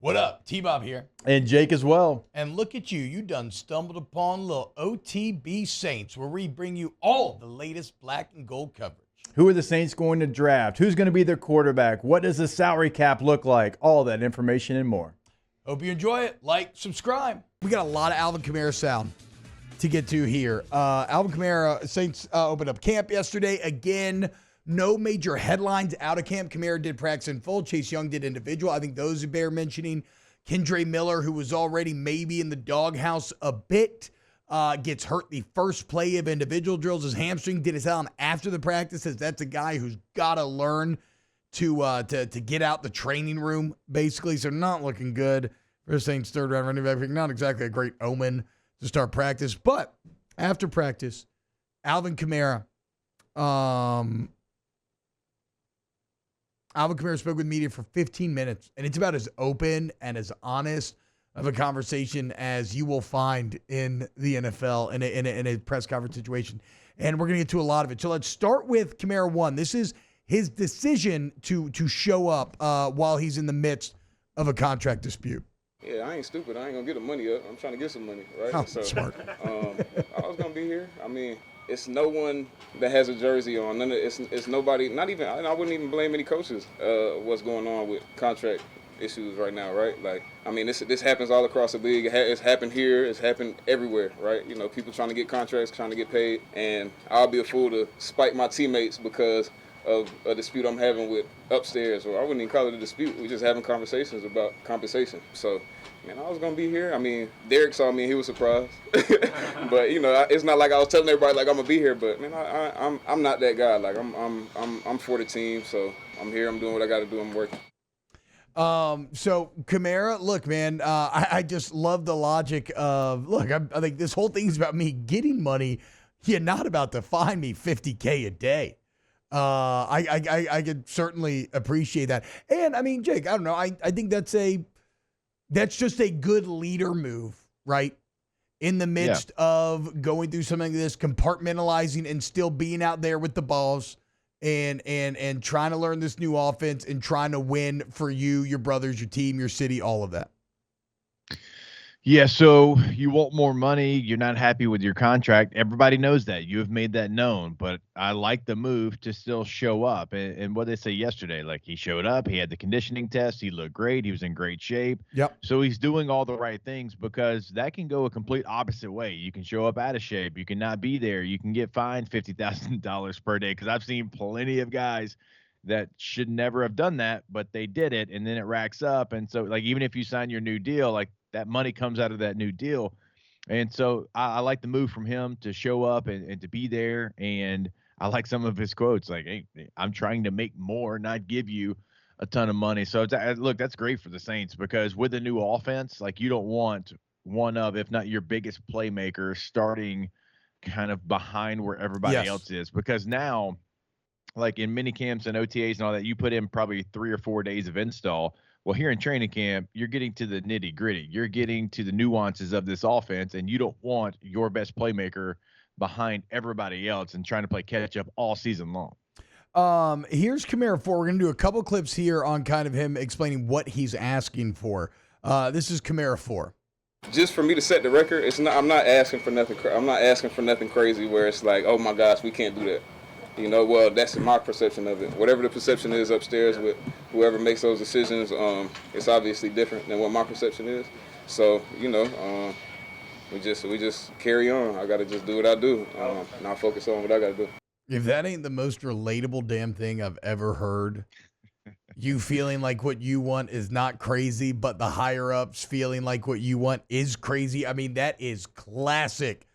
What up? T-Bob here. And Jake as well. And look at you. You done stumbled upon little OTB Saints, where we bring you all the latest black and gold coverage. Who are the Saints going to draft? Who's going to be their quarterback? What does the salary cap look like? All that information and more. Hope you enjoy it. Like, subscribe. We got a lot of Alvin Kamara sound to get to here. Alvin Kamara, Saints opened up camp yesterday. Again, no major headlines out of camp. Kamara did practice in full. Chase Young did individual. I think those bear mentioning. Kendra Miller, who was already maybe in the doghouse a bit, gets hurt the first play of individual drills. His hamstring did his helm after the practice. Says that's a guy who's got to learn to get out the training room, basically. So not looking good for the Saints' third-round running back pick. Not exactly a great omen to start practice. But after practice, Alvin Kamara spoke with media for 15 minutes, and it's about as open and as honest of a conversation as you will find in the NFL in a press conference situation. And we're going to get to a lot of it. So let's start with Kamara 1. This is his decision to show up while he's in the midst of a contract dispute. Yeah, I ain't stupid. I ain't going to get the money up. I'm trying to get some money, right? Oh, so smart. I was going to be here. I mean, it's no one that has a jersey on. It's nobody, not even, I wouldn't even blame any coaches what's going on with contract issues right now, right? Like, I mean, this happens all across the league. It's happened here. It's happened everywhere, right? You know, people trying to get contracts, trying to get paid. And I'll be a fool to spite my teammates because of a dispute I'm having with upstairs. Or I wouldn't even call it a dispute. We're just having conversations about compensation. So, man, I was going to be here. I mean, Derek saw me and he was surprised. But, you know, it's not like I was telling everybody, like, I'm going to be here. But, man, I'm not that guy. Like, I'm for the team. So I'm here. I'm doing what I got to do. I'm working. So Kamara, look, man, I just love the logic of, look, I think this whole thing is about me getting money. You're not about to fine me $50K a day. I could certainly appreciate that. And I mean, Jake, I don't know. I think that's just a good leader move, right? In the midst of going through something like this, compartmentalizing and still being out there with the balls and trying to learn this new offense and trying to win for you, your brothers, your team, your city, all of that. Yeah, so you want more money. You're not happy with your contract. Everybody knows that. You have made that known. But I like the move to still show up. And what they say yesterday, like he showed up, he had the conditioning test, he looked great, he was in great shape. Yep. So he's doing all the right things because that can go a complete opposite way. You can show up out of shape. You can not be there. You can get fined $50,000 per day because I've seen plenty of guys that should never have done that, but they did it, and then it racks up. And so, like, even if you sign your new deal, like, that money comes out of that new deal. And so I like the move from him to show up and to be there. And I like some of his quotes, like, hey, I'm trying to make more, not give you a ton of money. So, look, that's great for the Saints because with the new offense, like, you don't want one of, if not your biggest playmaker, starting kind of behind where everybody else is. Because now, like in mini camps and OTAs and all that, you put in probably 3 or 4 days of install. Well, here in training camp, you're getting to the nitty gritty. You're getting to the nuances of this offense, and you don't want your best playmaker behind everybody else and trying to play catch up all season long. Here's Kamara 4. We're going to do a couple clips here on kind of him explaining what he's asking for. This is Kamara 4. Just for me to set the record, I'm not asking for nothing. I'm not asking for nothing crazy where it's like, oh my gosh, we can't do that. You know, well, that's my perception of it. Whatever the perception is upstairs with whoever makes those decisions, it's obviously different than what my perception is. So, you know, we just carry on. I got to just do what I do, and I'll focus on what I got to do. If that ain't the most relatable damn thing I've ever heard, you feeling like what you want is not crazy, but the higher-ups feeling like what you want is crazy. I mean, that is classic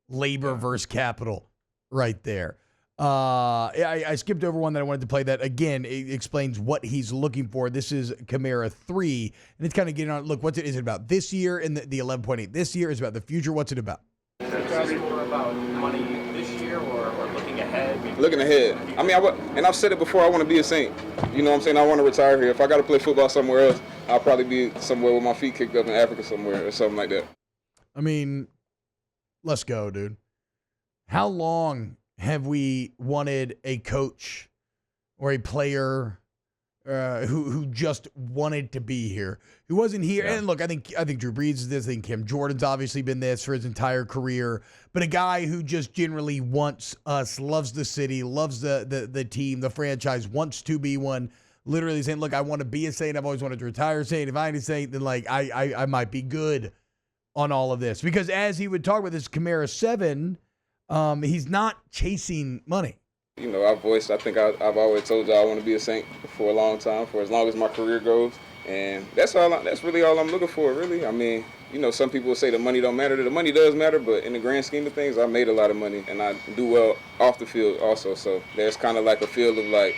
labor versus capital right there. I skipped over one that I wanted to play that, again, it explains what he's looking for. This is Kamara 3, and it's kind of getting on, look, is it about this year and the 11.8 this year? Is it about the future? What's it about? Is it more about money this year or looking ahead? Looking ahead. I mean, and I've said it before, I want to be a Saint. You know what I'm saying? I want to retire here. If I got to play football somewhere else, I'll probably be somewhere with my feet kicked up in Africa somewhere or something like that. I mean, let's go, dude. How long have we wanted a coach or a player who just wanted to be here, who wasn't here. Yeah. And look, I think Drew Brees is this. I think Kim Jordan's obviously been this for his entire career. But a guy who just generally wants us, loves the city, loves the team, the franchise, wants to be one. Literally saying, look, I want to be a Saint. I've always wanted to retire a Saint. If I ain't a Saint, then like I might be good on all of this. Because as he would talk about this Kamara 7, he's not chasing money. You know, I think I've always told you I want to be a Saint for a long time, for as long as my career goes. And that's really all I'm looking for, really. I mean, you know, some people will say the money don't matter. The money does matter, but in the grand scheme of things, I made a lot of money, and I do well off the field also. So there's kind of like a feel of like,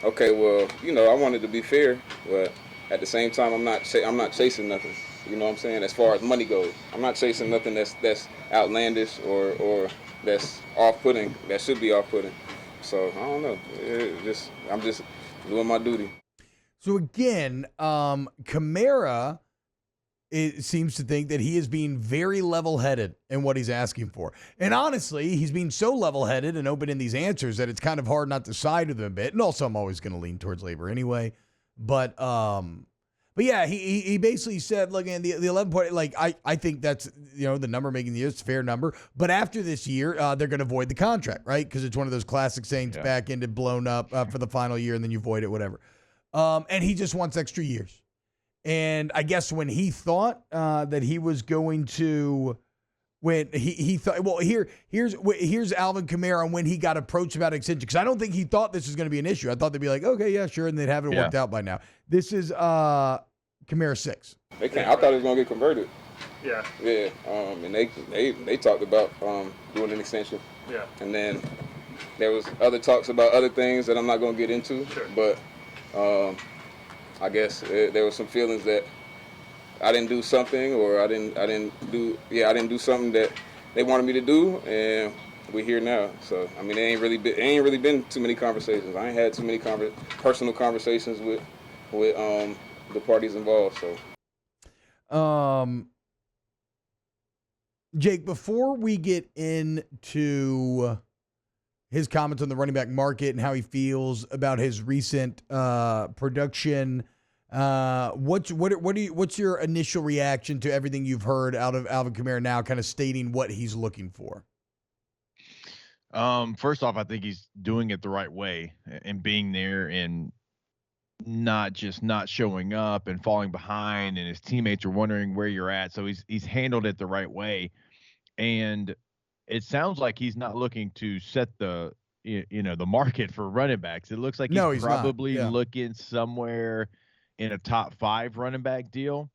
okay, well, you know, I wanted to be fair, but at the same time, I'm not chasing nothing. You know what I'm saying? As far as money goes, I'm not chasing nothing that's outlandish or that's off-putting, that should be off-putting. So I don't know. I'm just doing my duty. So again, Kamara seems to think that he is being very level-headed in what he's asking for. And honestly, he's being so level-headed and open in these answers that it's kind of hard not to side with him a bit. And also, I'm always going to lean towards labor anyway. But yeah, he basically said, look, and the 11 point, like, I think that's, you know, the number making the year, it's a fair number. But after this year, they're going to void the contract, right? Because it's one of those classic Saints back ended blown up for the final year, and then you void it, whatever. And he just wants extra years. And I guess when he thought that he was going to, when he thought, well, here's Alvin Kamara when he got approached about extension, because I don't think he thought this was going to be an issue. I thought they'd be like, okay, yeah, sure, and they'd have it worked out by now. This is Kamara 6. They can't. I thought it was gonna get converted. Yeah. Yeah. And they talked about doing an extension. Yeah. And then there was other talks about other things that I'm not gonna get into. Sure. But I guess there were some feelings that I didn't do something, or I didn't do something that they wanted me to do, and we're here now. So I mean, it ain't really been too many conversations. I ain't had too many personal conversations with the parties involved. So Jake, before we get into his comments on the running back market and how he feels about his recent production, what's your initial reaction to everything you've heard out of Alvin Kamara now, kind of stating what he's looking for? First off, I think he's doing it the right way and being there and not just not showing up and falling behind, and his teammates are wondering where you're at. So he's handled it the right way. And it sounds like he's not looking to set the market for running backs. It looks like he's probably looking somewhere in a top 5 running back deal.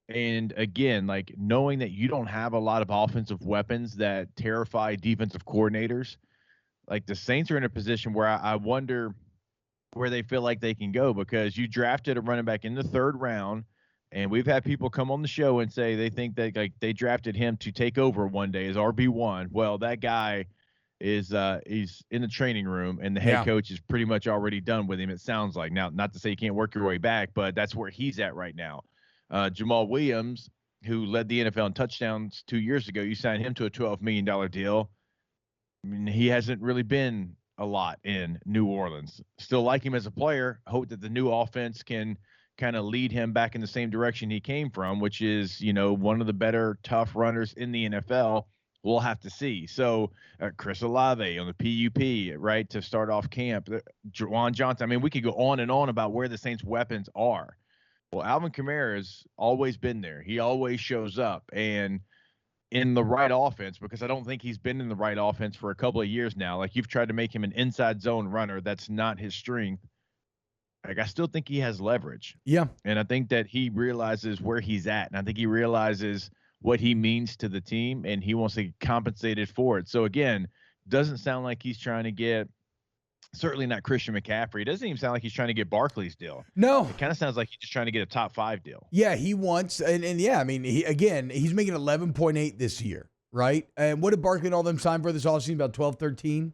And again, like, knowing that you don't have a lot of offensive weapons that terrify defensive coordinators, like, the Saints are in a position where I wonder where they feel like they can go, because you drafted a running back in the 3rd round. And we've had people come on the show and say they think that, like, they drafted him to take over one day as RB1. Well, that guy is he's in the training room, and the head coach is pretty much already done with him, it sounds like. Now, not to say you can't work your way back, but that's where he's at right now. Jamal Williams, who led the NFL in touchdowns 2 years ago, you signed him to a $12 million deal. I mean, he hasn't really been a lot in New Orleans. Still like him as a player. Hope that the new offense can kind of lead him back in the same direction he came from, which is, you know, one of the better tough runners in the NFL. We'll have to see. So Chris Olave on the PUP, right, to start off camp. Juwan Johnson. I mean, we could go on and on about where the Saints' weapons are. Well, Alvin Kamara has always been there. He always shows up, and in the right offense, because I don't think he's been in the right offense for a couple of years now. Like, you've tried to make him an inside zone runner. That's not his strength. Like, I still think he has leverage. Yeah. And I think that he realizes where he's at. And I think he realizes what he means to the team, and he wants to get compensated for it. So again, doesn't sound like he's trying to get, certainly not Christian McCaffrey. It doesn't even sound like he's trying to get Barkley's deal. No. It kind of sounds like he's just trying to get a top 5 deal. Yeah, he wants, and yeah, I mean, he's making 11.8 this year, right? And what did Barkley and all them sign for this offseason? About 12, 13?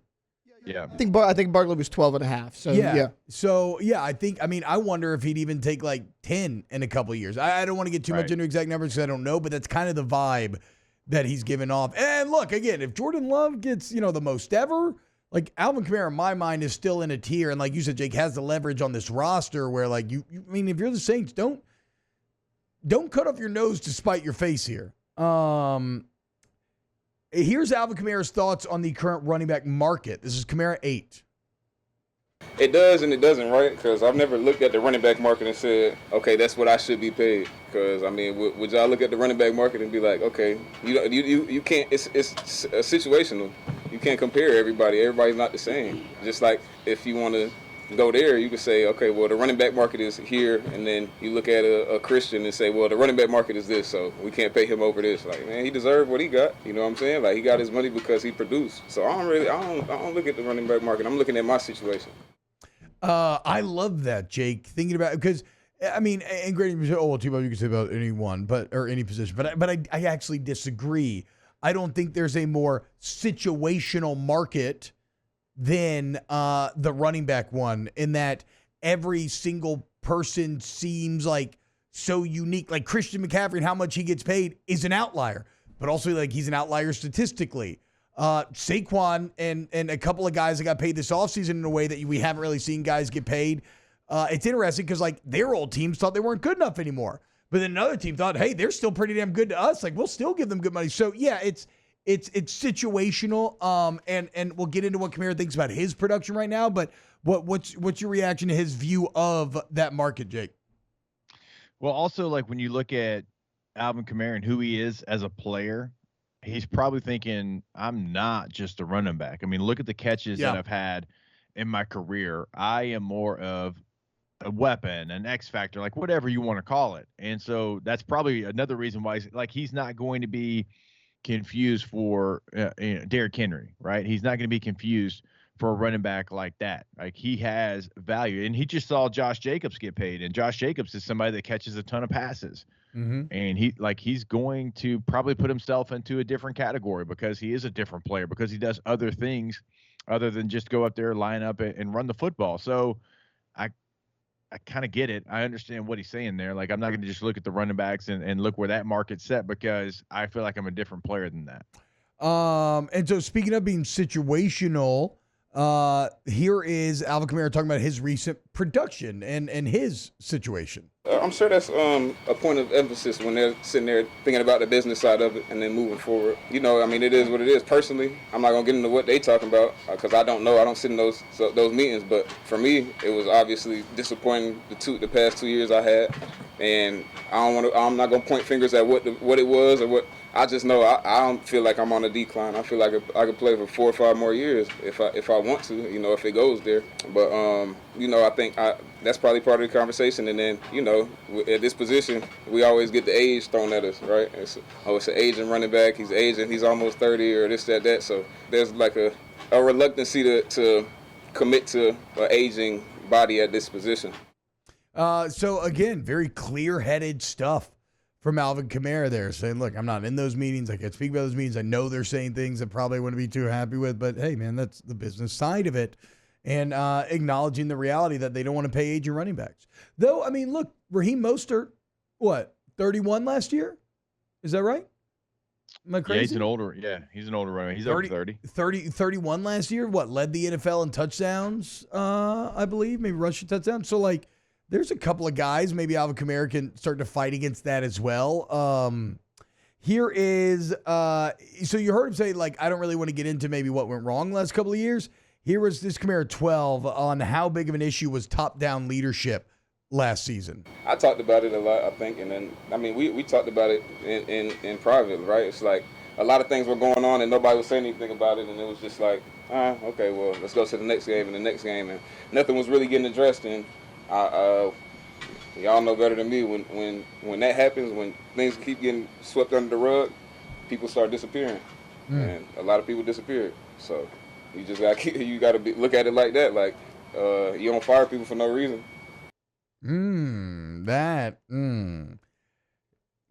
Yeah. I think Barkley was 12 and a half. So yeah. So yeah, I wonder if he'd even take like 10 in a couple of years. I don't want to get too much into exact numbers because I don't know, but that's kind of the vibe that he's giving off. And look, again, if Jordan Love gets, the most ever, like Alvin Kamara, in my mind, is still in a tier, and like you said, Jake has the leverage on this roster where, like, I mean, if you're the Saints, don't cut off your nose to spite your face here. Here's Alvin Kamara's thoughts on the current running back market. This is Kamara 8. It does and it doesn't, right? Because I've never looked at the running back market and said, okay, that's what I should be paid. Because, I mean, would y'all look at the running back market and be like, okay, you can't, it's situational. You can't compare everybody. Everybody's not the same. Just like if you want to go there, you could say, okay, well, the running back market is here, and then you look at a Christian and say, well, the running back market is this, so we can't pay him over this. Like, man, he deserved what he got. You know what I'm saying? Like, he got his money because he produced. So I don't look at the running back market. I'm looking at my situation. I love that, Jake. Thinking about, because I mean, and granted, you say, oh, well, T-Bob, you can say about anyone, or any position, but I actually disagree. I don't think there's a more situational market than the running back one, in that every single person seems like so unique. Like Christian McCaffrey and how much he gets paid is an outlier, but also like he's an outlier statistically. Saquon and a couple of guys that got paid this offseason in a way that we haven't really seen guys get paid. It's interesting because like their old teams thought they weren't good enough anymore, but then another team thought, hey, they're still pretty damn good to us. Like we'll still give them good money. So yeah, it's situational. And we'll get into what Kamara thinks about his production right now. But what's your reaction to his view of that market, Jake? Well, also like when you look at Alvin Kamara and who he is as a player, he's probably thinking, I'm not just a running back. I mean, look at the catches that I've had in my career. I am more of a weapon, an X factor, like whatever you want to call it. And so that's probably another reason why he's not going to be confused for Derrick Henry, right? He's not going to be confused for a running back like that. Like he has value, and he just saw Josh Jacobs get paid, and Josh Jacobs is somebody that catches a ton of passes. Mm-hmm. And he's going to probably put himself into a different category because he is a different player, because he does other things other than just go up there, line up and run the football. So I kind of get it. I understand what he's saying there. Like, I'm not going to just look at the running backs and look where that market's set, because I feel like I'm a different player than that. And so speaking of being situational, here is Alvin Kamara talking about his recent production and his situation. I'm sure that's a point of emphasis when they're sitting there thinking about the business side of it and then moving forward. You know, I mean, it is what it is. Personally, I'm not going to get into what they talking about because I don't know. I don't sit in those meetings. But for me, it was obviously disappointing the past 2 years I had. And I'm not going to point fingers at what it was or what. I just know I don't feel like I'm on a decline. I feel like I could play for 4 or 5 more years if I want to, you know, if it goes there. But, you know, I think that's probably part of the conversation. And then, you know, at this position, we always get the age thrown at us, right? It's an aging running back. He's aging. He's almost 30 or this, that. So there's like a reluctancy to commit to an aging body at this position. So, again, very clear-headed stuff from Alvin Kamara there, saying, look, I'm not in those meetings. I can't speak about those meetings. I know they're saying things I probably wouldn't be too happy with, but hey, man, that's the business side of it. And acknowledging the reality that they don't want to pay aging running backs. Though, I mean, look, Raheem Mostert, 31 last year? Is that right? Am I crazy? Yeah, he's an older runner. He's over 30. 31 last year? Led the NFL in touchdowns, I believe, maybe rushing touchdowns. So, like, there's a couple of guys, maybe Alvin Kamara can start to fight against that as well. Here is, so you heard him say, like, I don't really want to get into maybe what went wrong the last couple of years. Here was this Kamara 12 on how big of an issue was top-down leadership last season. I talked about it a lot, I think, and then, I mean, we talked about it in private, right? It's like a lot of things were going on and nobody was saying anything about it, and it was just like, okay, well, let's go to the next game and the next game, and nothing was really getting addressed, and y'all know better than me when that happens, when things keep getting swept under the rug, people start disappearing, and a lot of people disappeared. So you just got to look at it like that, like you don't fire people for no reason. That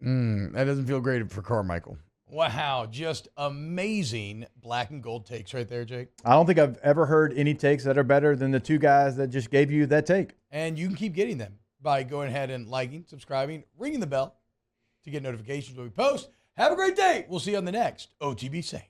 doesn't feel great for Carmichael. Wow, just amazing black and gold takes right there, Jake. I don't think I've ever heard any takes that are better than the two guys that just gave you that take. And you can keep getting them by going ahead and liking, subscribing, ringing the bell to get notifications when we post. Have a great day. We'll see you on the next OTB Saints.